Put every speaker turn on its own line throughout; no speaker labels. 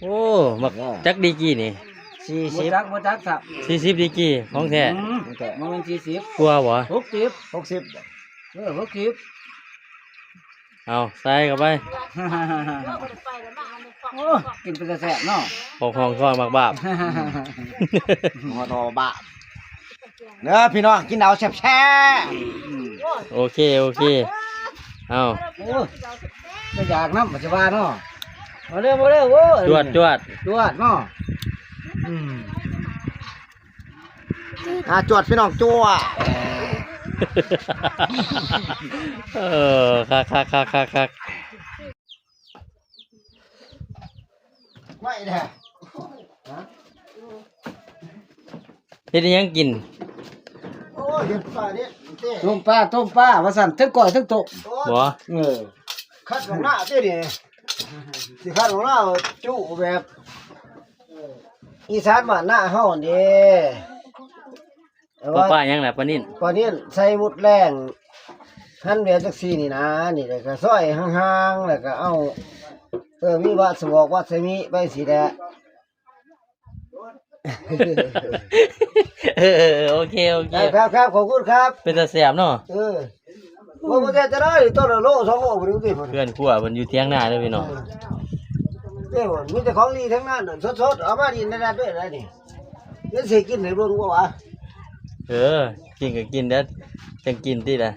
โอ้มักจักดีกี่นี่
40บ่จักสับ
40ดีกี่ของแท้
มันเป็น40
กลัวบ่
6060
เอาใส่เข้าไป
โอ้กินเป็นแซ่บเนาะ
ของซ้อนมักบาบ
หัวโตบะเนื้อพี่น้องกินเอาแซ่บ
โอเคเอา
โอ้จะอยากน้ำปัจจุบันเนาะมาเร็วโอ้
จวด
เนาะ
จวดพี่น้องจวด
คัก
ไม่แน่
เฮ็ดยังกิน
โอ้ยเห็นปลาเนี่ย
ต้มปลาว่าสั่นทั้งก่อยทั้งโตะ
บ่
คัดของหน้าเด้ดิสิคัดของหน้าจุแบบอีสานบ้านหน้าเฮานี่
ป้ายังล่ะปานิ่น
ปานิ่นใส่มุดแรงหั่นแบบจักซี่นี่นะนี่แล้วก็ซอยห่างๆแล้วก็เอามีวาสบอกวาสมิไปสิแหละ
โอเค
ครับขอบคุณครับ
เป็นตาแซ่บเนาะ
บ่ได้จะได้ต้นละโล2โลบ่รู้ติ
เพื่อนครัวเพิ่นอยู่เถียงนาเด้อพี่น้อง
มีแต่ของดีทั้งนั้นสดๆเอามาดินได้ด้วยได้นี่เดี๋ยวสิกินให้เบิ่งบ่วะ
กินก็กินเด้อจังกินติล่ะ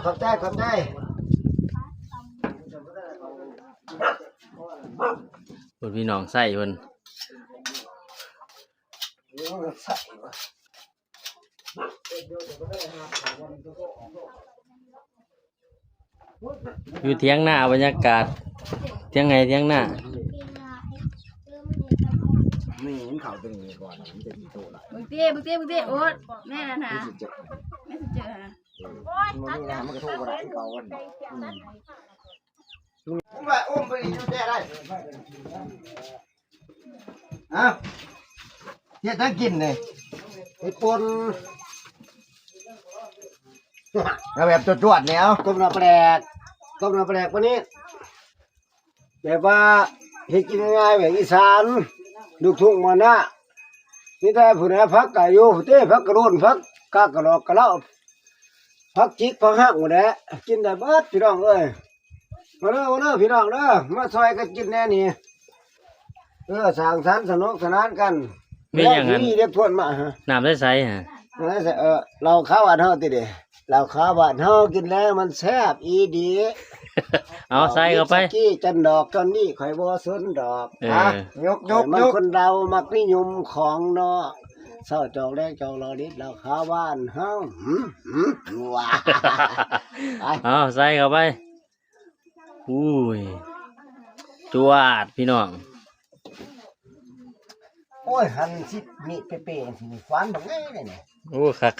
ขอบใจ
เพิ่นพี่น้องใส่เพิ่นอยู่เถียงหน้าบรรยากาศเถียงหน้า
นี่มันเข้าตรงนี้ก่อนมันจะดีโตล่ะ
บึกเตี้ยโอ๊ตแม่นะแม่เจอนะ
มันก็โทรบ่ได้เก่ากันว่าไปอยู่ได้เฮ็ดให้กินนี่ไอ้ปนแบบจวดๆเนี่ยต้มน้ำแปลกวันนี้แบบว่าเฮ็ดกินง่ายแบบอีสานลูกทุ่งมานะนี่แต่ผู้ใดพักกะอยู่เต้พักกระโดนพักกากระดอกกระเล่าพักจิกพักหักหมดแหละกินได้เบิดพี่น้องเอ้ยมาเด้อพี่น้องเด้อมาซอยกันกินแน่นี่สร้างสรรค์สนุกสนานกัน
มีอย่างนั้น
เรียกทวนมา
น้ำใสๆฮะ
เราข้าวบ้านเฮาติเด้เราข้าวบ้านเฮากินแล้วมันแซ่บอีดี
เอาใส่เข้าไป
กี้จันดอกจันนี่ข่อยบ่สนดอกยกมันคนเรามักนิยมของเนาะเศร้าจอกแรกจอกรอดิดเราข้าวบ้านเฮาว้า
เอาใส่เข้าไปอุ้ยจวดพี่น้อง
โอ้ยหันสิมีเป๊ะๆสิมีฟันบักไงเนี่ย
โอ้คัก